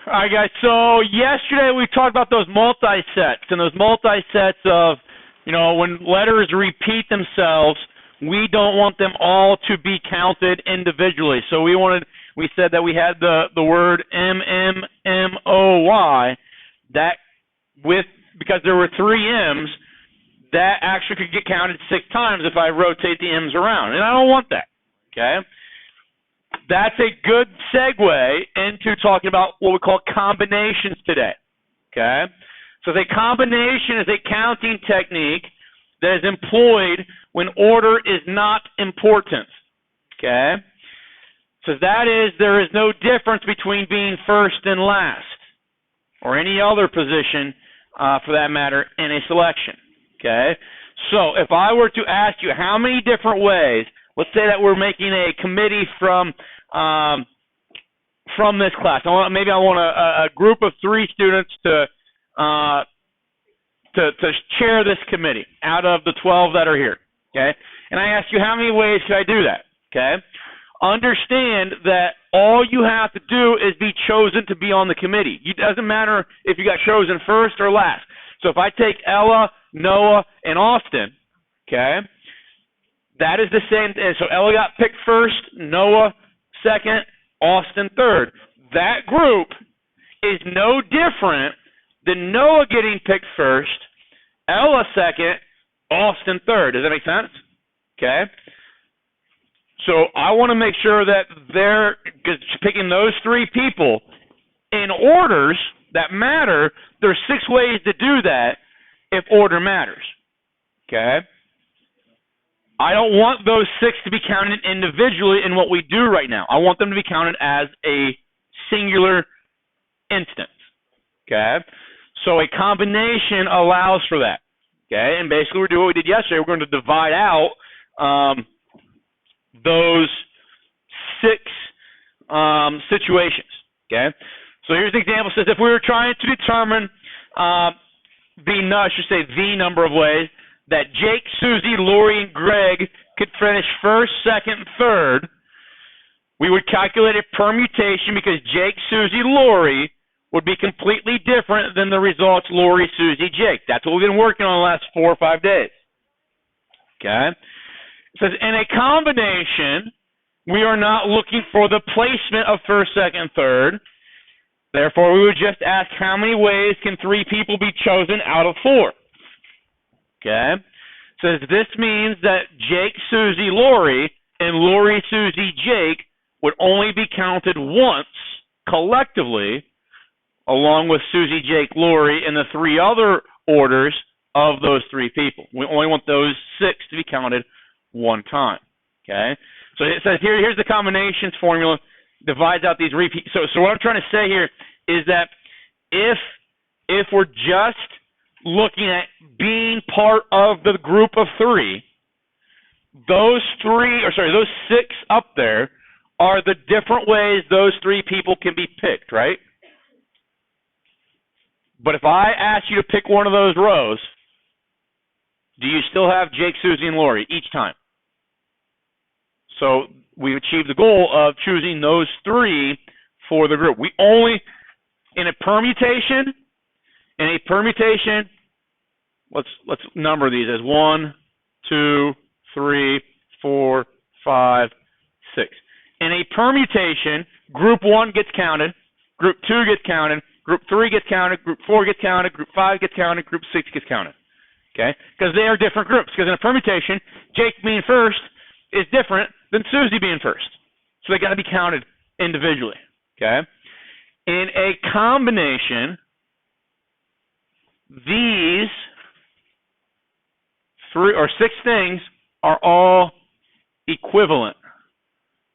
All right, guys. So yesterday we talked about those multi-sets, and those multi-sets of, when letters repeat themselves, we don't want them all to be counted individually. So we said that we had the word MMMOY, because there were three M's, that actually could get counted 6 times if I rotate the M's around, and I don't want that. Okay. That's a good segue into talking about what we call combinations today, okay? So the combination is a counting technique that is employed when order is not important, okay? So that is, there is no difference between being first and last, or any other position, for that matter, in a selection, okay? So if I were to ask you how many different ways, let's say that we're making a committee from this class. Maybe I want a group of 3 students to chair this committee out of the 12 that are here. Okay, and I ask you how many ways could I do that? Okay, understand that all you have to do is be chosen to be on the committee. It doesn't matter if you got chosen first or last. So if I take Ella, Noah, and Austin, okay, that is the same. So Ella got picked first, Noah second, Austin third. That group is no different than Noah getting picked first, Ella second, Austin third. Does that make sense? Okay. So I want to make sure that they're picking those 3 people in orders that matter. There's 6 ways to do that if order matters. Okay. I don't want those 6 to be counted individually in what we do right now. I want them to be counted as a singular instance. Okay? So a combination allows for that. Okay? And basically we're doing what we did yesterday. We're going to divide out those 6 situations. Okay? So here's an example. It says if we were trying to determine the number of ways that Jake, Susie, Lori, and Greg could finish first, second, and third, we would calculate a permutation because Jake, Susie, Lori would be completely different than the results Lori, Susie, Jake. That's what we've been working on the last 4 or 5 days. Okay? It says in a combination, we are not looking for the placement of first, second, third. Therefore, we would just ask how many ways can 3 people be chosen out of 4. Okay, says this means that Jake, Susie, Lori, and Lori, Susie, Jake would only be counted once collectively, along with Susie, Jake, Lori, and the 3 other orders of those 3 people. We only want those 6 to be counted one time. Okay, so it says here's the combinations formula, divides out these repeats. So what I'm trying to say here is that if we're just looking at being part of the group of 3, those 6 up there are the different ways those 3 people can be picked, right? But if I ask you to pick one of those rows, do you still have Jake, Susie, and Lori each time? So we achieved the goal of choosing those 3 for the group. We only, in a permutation, let's number these as 1, 2, 3, 4, 5, 6. In a permutation, group 1 gets counted, group 2 gets counted, group 3 gets counted, group 4 gets counted, group 5 gets counted, group 6 gets counted. Okay? Because they are different groups. Because in a permutation, Jake being first is different than Susie being first. So they got to be counted individually. Okay? In a combination, these 3 or 6 things are all equivalent.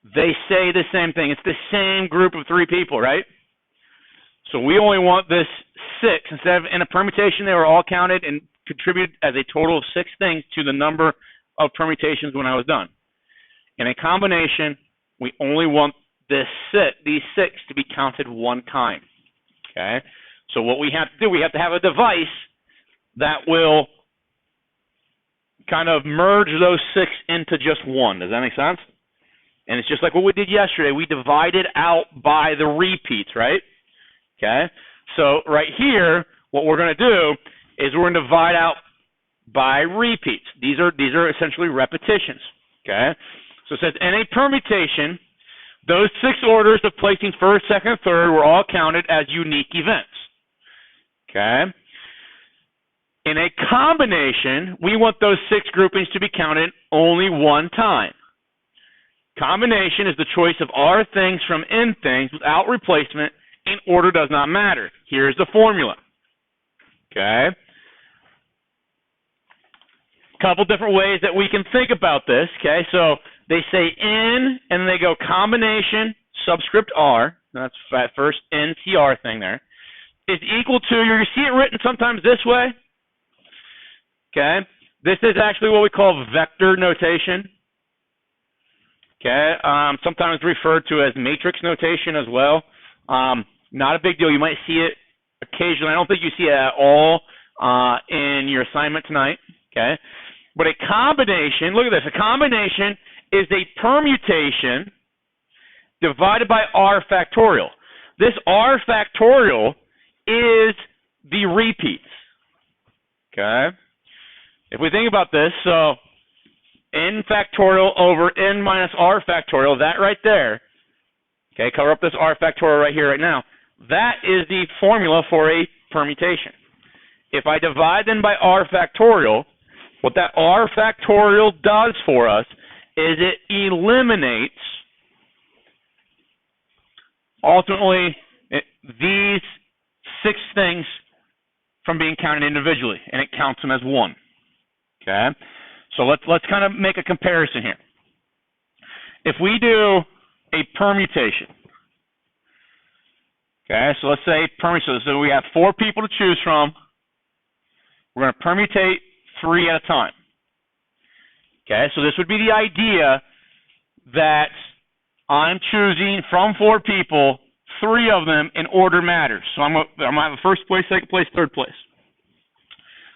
They say the same thing. It's the same group of 3 people, right? So we only want this 6. Instead of in a permutation, they were all counted and contributed as a total of 6 things to the number of permutations when I was done. In a combination, we only want these 6 to be counted one time. Okay? So what we have to do, we have to have a device that will kind of merge those 6 into just one. Does that make sense? And it's just like what we did yesterday. We divided out by the repeats, right? Okay? So right here, what we're going to do is we're going to divide out by repeats. These are essentially repetitions. Okay? So it says in a permutation, those 6 orders of placing first, second, third were all counted as unique events. Okay? In a combination, we want those 6 groupings to be counted only one time. Combination is the choice of R things from N things without replacement, and order does not matter. Here's the formula. Okay? Couple different ways that we can think about this. Okay, so they say N, and then they go combination, subscript R, that's that first NCR thing there, is equal to, you see it written sometimes this way. Okay, this is actually what we call vector notation. Okay, sometimes referred to as matrix notation as well. Not a big deal. You might see it occasionally. I don't think you see it at all in your assignment tonight. Okay, but a combination, look at this, a combination is a permutation divided by R factorial. This R factorial is the repeats. Okay, if we think about this, so N factorial over N minus R factorial, that right there, okay, cover up this R factorial right here, right now, that is the formula for a permutation. If I divide them by R factorial, what that R factorial does for us is it eliminates, ultimately, these 6 things from being counted individually, and it counts them as one. Okay? So let's kind of make a comparison here. If we do a permutation, okay, so let's say permutation, so we have 4 people to choose from. We're going to permutate 3 at a time. Okay, so this would be the idea that I'm choosing from 4 people, 3 of them in order matters. So I'm going to have a first place, second place, third place.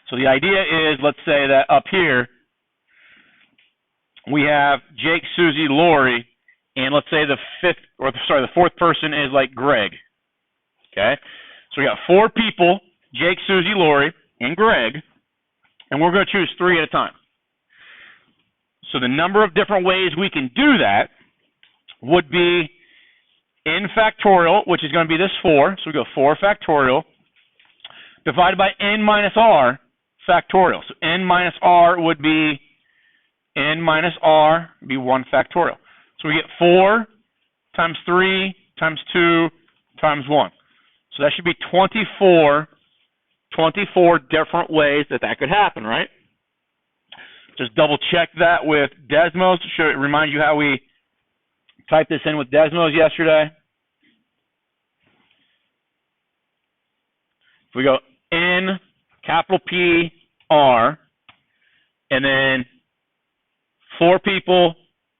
So the idea is, let's say that up here, we have Jake, Susie, Lori, and let's say the 4th person is like Greg. Okay, so we got 4 people, Jake, Susie, Lori, and Greg, and we're going to choose 3 at a time. So the number of different ways we can do that would be N factorial, which is going to be this 4, so we go 4 factorial, divided by N minus R factorial. So N minus R would be N minus R would be 1 factorial. So we get 4 times 3 times 2 times 1. So that should be 24 different ways that could happen, right? Just double check that with Desmos to remind you how we typed this in with Desmos yesterday. If we go N, capital P, R, and then 4 people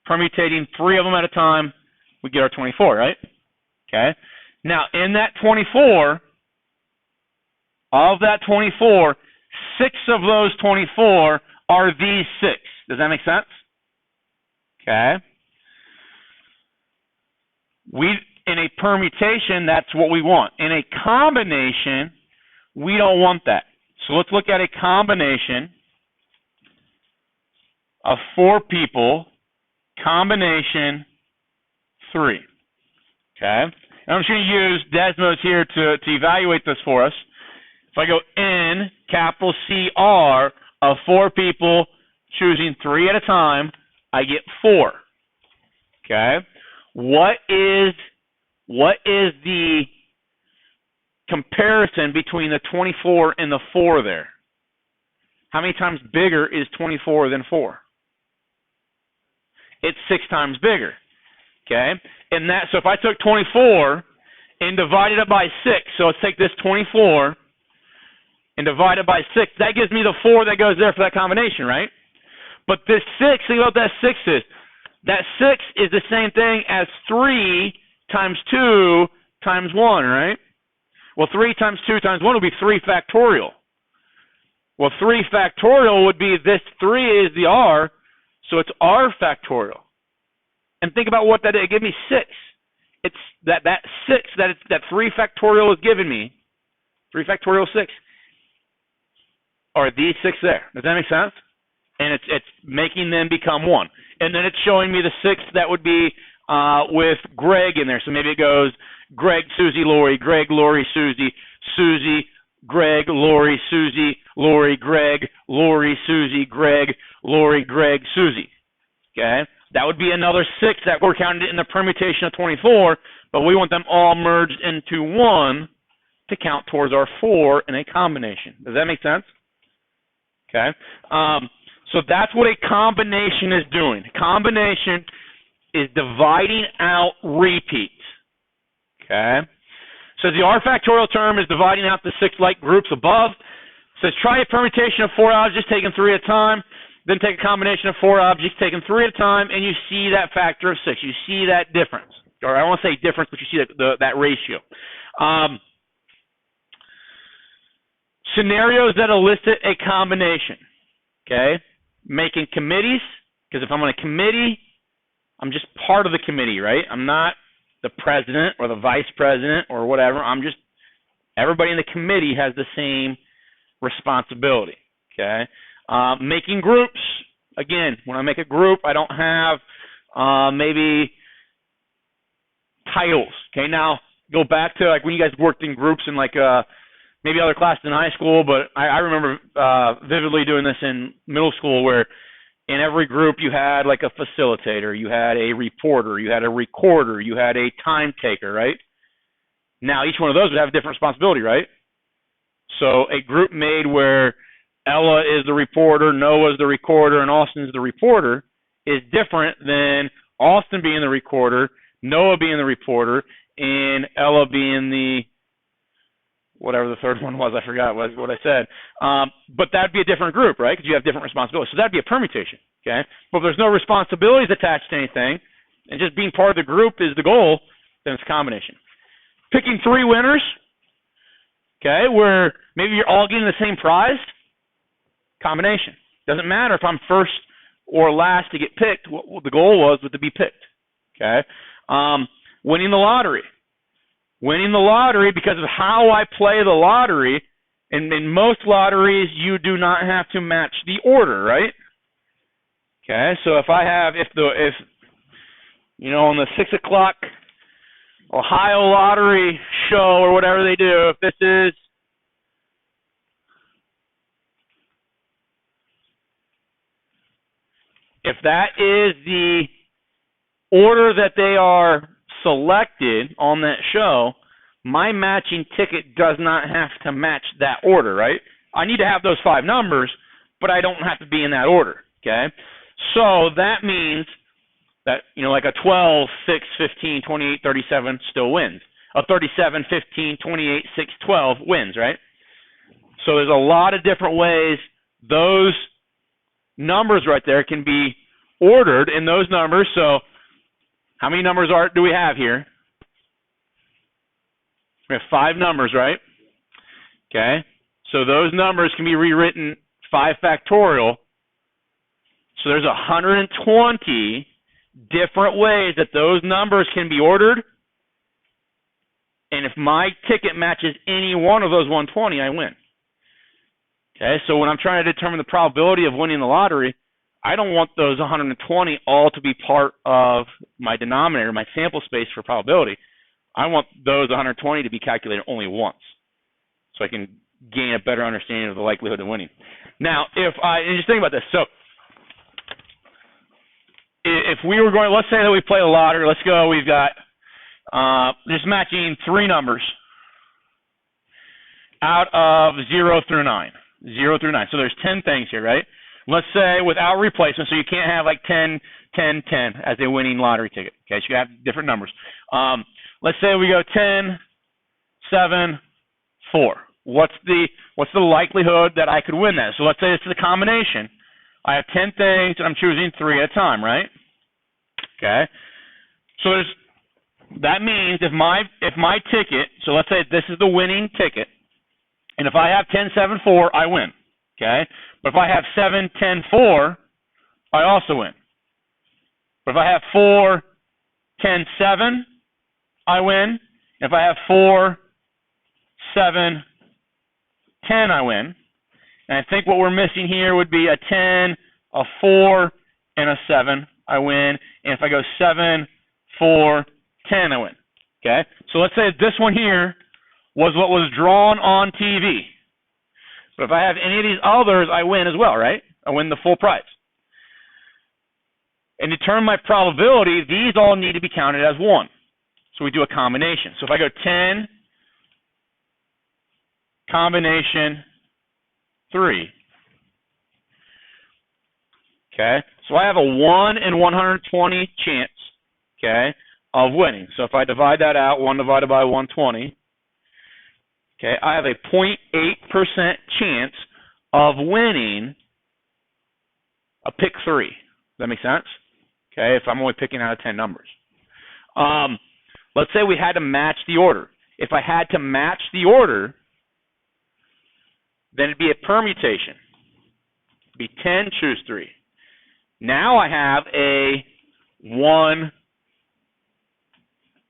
permutating 3 of them at a time, we get our 24, right? Okay. Now, in that 24, of that 24, 6 of those 24 are these 6. Does that make sense? Okay. In a permutation, that's what we want. In a combination, we don't want that. So let's look at a combination of 4 people, combination 3. Okay. And I'm just going to use Desmos here to evaluate this for us. If I go N, capital CR, of 4 people choosing 3 at a time, I get 4. Okay. What is the comparison between the 24 and the 4 there? How many times bigger is 24 than 4? It's 6 times bigger. Okay. And so if I took 24 and divided it by 6, so let's take this 24 and divide it by 6, that gives me the 4 that goes there for that combination, right? But this 6, think about what that 6 is. That 6 is the same thing as 3 times 2 times 1, right? Well, 3 times 2 times 1 would be 3 factorial. Well, 3 factorial would be this 3 is the R, so it's R factorial. And think about what that is. It gave me 6. it's that 6 that 3 factorial is giving me, 3 factorial 6, are these 6 there. Does that make sense? And it's making them become 1. And then it's showing me the 6 that would be with Greg in there. So maybe it goes Greg, Susie, Lori, Greg, Lori, Susie, Susie, Greg, Lori, Susie, Lori, Greg, Lori, Susie, Greg, Lori, Greg, Susie. Okay? That would be another 6 that we're counting in the permutation of 24, but we want them all merged into 1 to count towards our 4 in a combination. Does that make sense? Okay? So that's what a combination is doing. Combination is dividing out repeats. Okay? So the R factorial term is dividing out the 6 like groups above. So says try a permutation of 4 objects taken 3 at a time. Then take a combination of 4 objects taken 3 at a time, and you see that factor of 6. You see that difference. Or I don't want to say difference, but you see that ratio. Scenarios that elicit a combination. Okay? Making committees, because if I'm on a committee, I'm just part of the committee, right? I'm not the president or the vice president or whatever. I'm just, everybody in the committee has the same responsibility. Okay? Making groups, again, when I make a group, I don't have maybe titles. Okay, now go back to like when you guys worked in groups in like maybe other classes in high school, but I remember vividly doing this in middle school where in every group you had like a facilitator, you had a reporter, you had a recorder, you had a time taker, right? Now each one of those would have a different responsibility, right? So a group made where Ella is the reporter, Noah's the recorder, and Austin's the reporter is different than Austin being the recorder, Noah being the reporter, and Ella being the whatever the third one was. I forgot what I said. But that'd be a different group, right? Because you have different responsibilities. So that'd be a permutation, okay? But if there's no responsibilities attached to anything, and just being part of the group is the goal, then it's a combination. Picking 3 winners, okay, where maybe you're all getting the same prize, combination. Doesn't matter if I'm first or last to get picked. What the goal was to be picked. Okay. Winning the lottery. Winning the lottery because of how I play the lottery. And in most lotteries, you do not have to match the order, right? Okay. So if I have, if you know, on the 6 o'clock Ohio lottery show or whatever they do, if this is if that is the order that they are selected on that show, my matching ticket does not have to match that order, right? I need to have those 5 numbers, but I don't have to be in that order, okay? So that means that, you know, like a 12, 6, 15, 28, 37 still wins. A 37, 15, 28, 6, 12 wins, right? So there's a lot of different ways those numbers right there can be ordered in those numbers. So how many numbers do we have here? We have 5 numbers, right? Okay. So those numbers can be rewritten 5 factorial. So there's 120 different ways that those numbers can be ordered. And if my ticket matches any one of those 120, I win. Okay, so when I'm trying to determine the probability of winning the lottery, I don't want those 120 all to be part of my denominator, my sample space for probability. I want those 120 to be calculated only once, so I can gain a better understanding of the likelihood of winning. Now, and just think about this. So if we were going, let's say that we play a lottery. Let's go, we've got just matching 3 numbers out of 0 through 9. 0 through 9. So there's 10 things here, right? Let's say without replacement, so you can't have like 10, 10, 10 as a winning lottery ticket. Okay, so you have different numbers. Let's say we go 10, 7, 4. What's the likelihood that I could win that? So let's say it's a combination. I have 10 things and I'm choosing 3 at a time, right? Okay. So that means if my ticket, so let's say this is the winning ticket, and if I have 10, 7, 4, I win. Okay? But if I have 7, 10, 4, I also win. But if I have 4, 10, 7, I win. If I have 4, 7, 10, I win. And I think what we're missing here would be a 10, a 4, and a 7, I win. And if I go 7, 4, 10, I win. Okay? So let's say this one here was what was drawn on TV. But if I have any of these others, I win as well, right? I win the full prize. And to determine my probability, these all need to be counted as 1. So we do a combination. So if I go 10, combination 3. Okay? So I have a 1 in 120 chance, okay, of winning. So if I divide that out, 1 divided by 120, okay, I have a 0.8% chance of winning a pick 3. Does that make sense? Okay, if I'm only picking out of 10 numbers. Let's say we had to match the order. If I had to match the order, then it'd be a permutation. It'd be 10, choose 3. Now I have a 1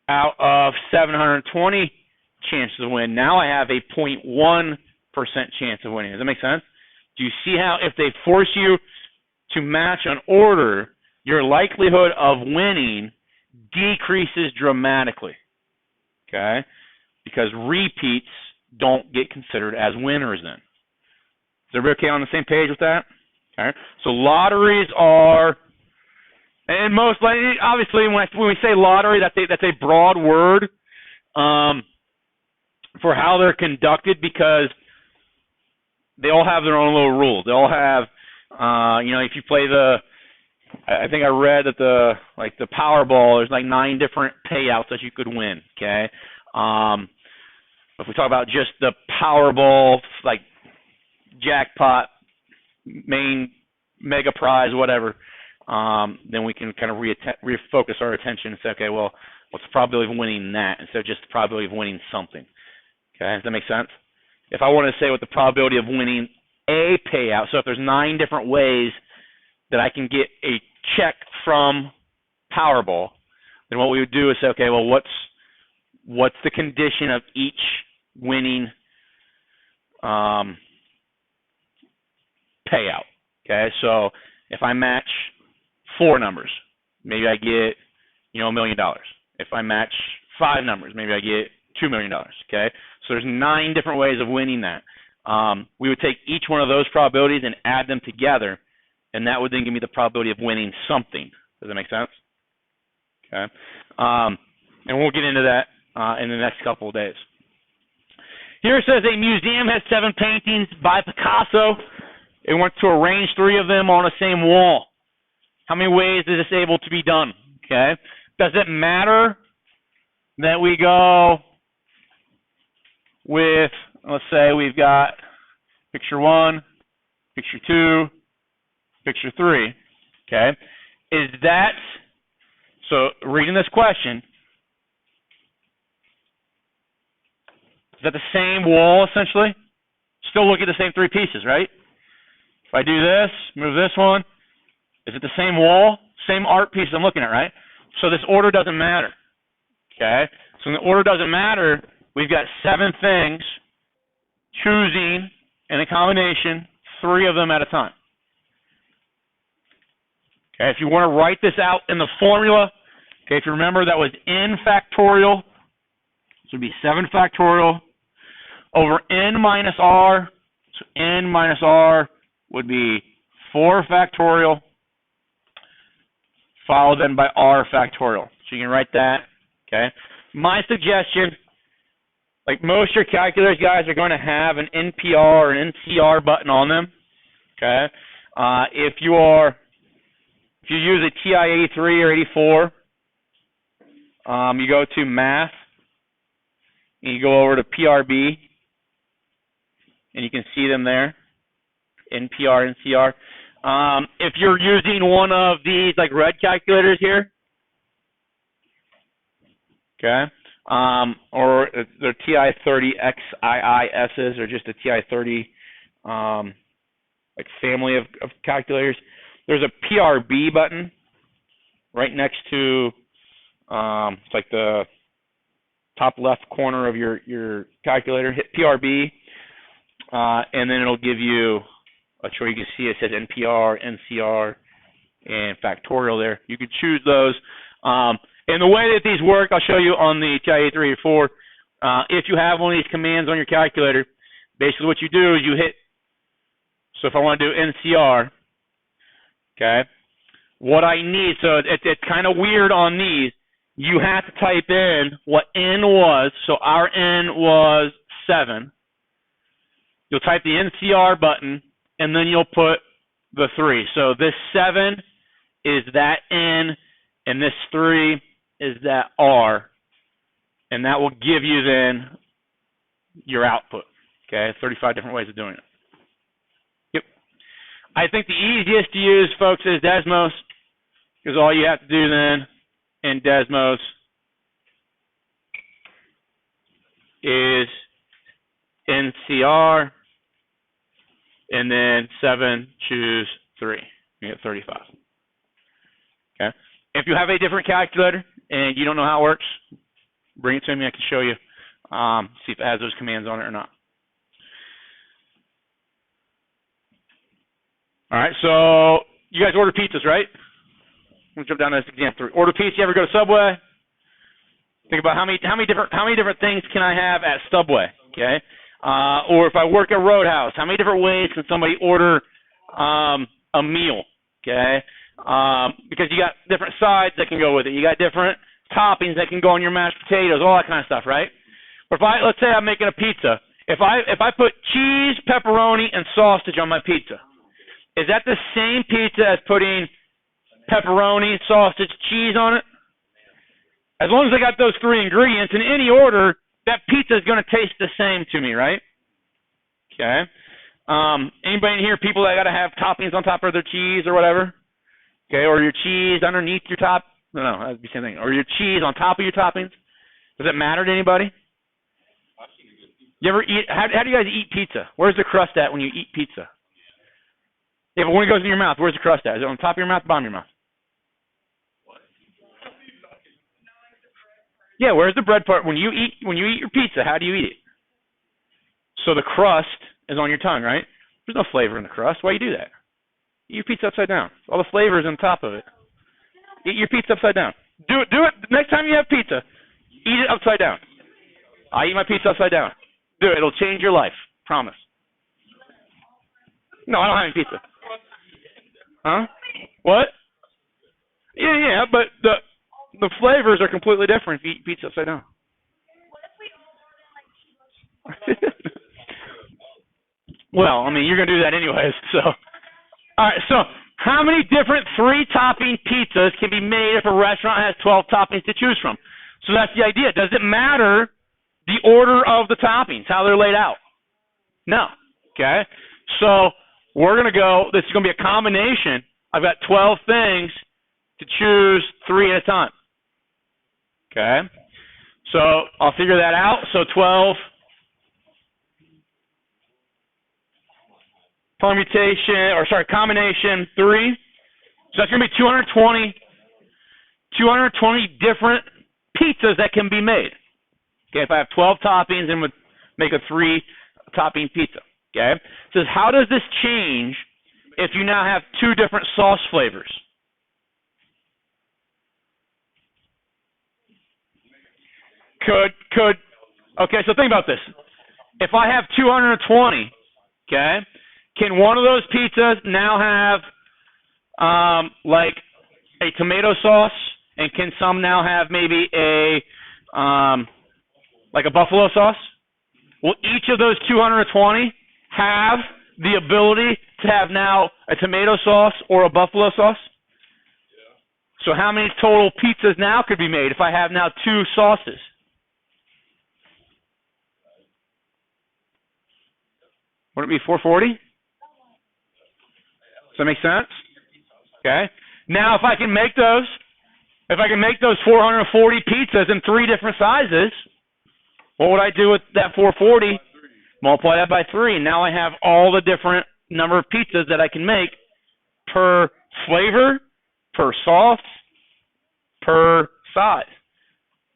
out of 720 chance to win. Now I have a 0.1% chance of winning. Does that make sense? Do you see how if they force you to match an order, your likelihood of winning decreases dramatically? Okay? Because repeats don't get considered as winners then. Is everybody okay on the same page with that? Okay. So lotteries are, and most likely, obviously, when we say lottery, that's a broad word for how they're conducted, because they all have their own little rules. They all have, if you play I think I read that the Powerball, there's like 9 different payouts that you could win. Okay. If we talk about just the Powerball, like jackpot, main mega prize, whatever, then we can kind of refocus our attention and say, okay, well, what's the probability of winning that instead of just the probability of winning something? Okay, does that make sense? If I want to say what the probability of winning a payout, so if there's 9 different ways that I can get a check from Powerball, then what we would do is say, okay, well, what's the condition of each winning payout? Okay, so if I match 4 numbers, maybe I get, $1 million. If I match 5 numbers, maybe I get $2 million. Okay, so there's 9 different ways of winning that. We would take each one of those probabilities and add them together, and that would then give me the probability of winning something. Does that make sense? Okay, and we'll get into that in the next couple of days. Here it says a museum has 7 paintings by Picasso. It wants to arrange 3 of them on the same wall. How many ways is this able to be done? Okay. Does it matter that we go with, let's say we've got picture 1, picture 2, picture 3. Okay. Is that, so reading this question, is that the same wall essentially? Still look at the same 3 pieces, right? If I do this, move this one, is it the same wall? Same art piece I'm looking at, right? So this order doesn't matter. Okay? So when the order doesn't matter, we've got 7 things, choosing in a combination, 3 of them at a time. Okay, if you want to write this out in the formula, okay, if you remember that was n factorial, this would be 7 factorial over n minus r, so n minus r would be 4 factorial, followed then by r factorial. So you can write that, okay? My suggestion, like most of your calculators, guys, are going to have an NPR or an NCR button on them, okay? If you use a TI 83 or 84, you go to Math, and you go over to PRB, and you can see them there, NPR, NCR. If you're using one of these like red calculators here, okay, or they're TI 30 XIISs or just a TI 30 like family of calculators, there's a PRB button right next to it's like the top left corner of your calculator, hit PRB, and then it'll give you, I'm sure you can see it says NPR, NCR, and factorial there. You can choose those. And the way that these work, I'll show you on the TI-83 or 4. If you have one of these commands on your calculator, basically what you do is you hit, so if I want to do NCR, okay, what I need, so it's kind of weird on these, you have to type in what N was, so our N was 7. You'll type the NCR button, and then you'll put the 3. So this 7 is that N, and this 3 is that R, and that will give you then your output. Okay, 35 different ways of doing it. Yep. I think the easiest to use, folks, is Desmos, because all you have to do then in Desmos is NCR, and then 7, choose 3. You get 35. Okay. If you have a different calculator and you don't know how it works, bring it to me. I can show you, see if it has those commands on it or not. All right, so you guys order pizzas, right? Let's jump down to this example 3. Order pizza. You ever go to Subway? Think about how many different things can I have at Subway? Okay. Or if I work at Roadhouse, how many different ways can somebody order a meal? Okay. Because you got different sides that can go with it. You got different toppings that can go on your mashed potatoes, all that kind of stuff, right? But if let's say I'm making a pizza. If I put cheese, pepperoni, and sausage on my pizza, is that the same pizza as putting pepperoni, sausage, cheese on it? As long as I got those 3 ingredients in any order, that pizza is going to taste the same to me, right? Okay. Anybody in here, people that got to have toppings on top of their cheese or whatever? Okay, or your cheese underneath your top? No, that'd be the same thing. Or your cheese on top of your toppings? Does it matter to anybody? You ever eat? How do you guys eat pizza? Where's the crust at when you eat pizza? Yeah, but when it goes in your mouth, where's the crust at? Is it on top of your mouth, bottom of your mouth? Yeah, where's the bread part? When you eat your pizza, how do you eat it? So the crust is on your tongue, right? There's no flavor in the crust. Why do you do that? Eat your pizza upside down. All the flavor is on top of it. Eat your pizza upside down. Do it next time you have pizza. Eat it upside down. I eat my pizza upside down. Do it. It'll change your life. Promise. No, I don't have any pizza. Huh? What? Yeah, but the flavors are completely different if you eat pizza upside down. Well, I mean, you're going to do that anyways, so. All right, so how many different 3-topping pizzas can be made if a restaurant has 12 toppings to choose from? So that's the idea. Does it matter the order of the toppings, how they're laid out? No. Okay? So we're going to go, this is going to be a combination. I've got 12 things to choose 3 at a time. Okay? So I'll figure that out. So 12 combination 3. So that's going to be 220 different pizzas that can be made. Okay, if I have 12 toppings and would make a 3-topping pizza. Okay? It says, how does this change if you now have 2 different sauce flavors? Okay, so think about this. If I have 220, okay, can one of those pizzas now have like a tomato sauce, and can some now have maybe a like a buffalo sauce? Will each of those 220 have the ability to have now a tomato sauce or a buffalo sauce? So how many total pizzas now could be made if I have now 2 sauces? Would it be 440? Does that make sense? Okay. Now, if I can make those 440 pizzas in 3 different sizes, what would I do with that 440? Multiply that by 3. Now I have all the different number of pizzas that I can make per flavor, per sauce, per size.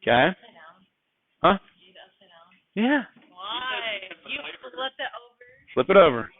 Okay? Huh? Yeah. Why? You flip it over. Flip it over.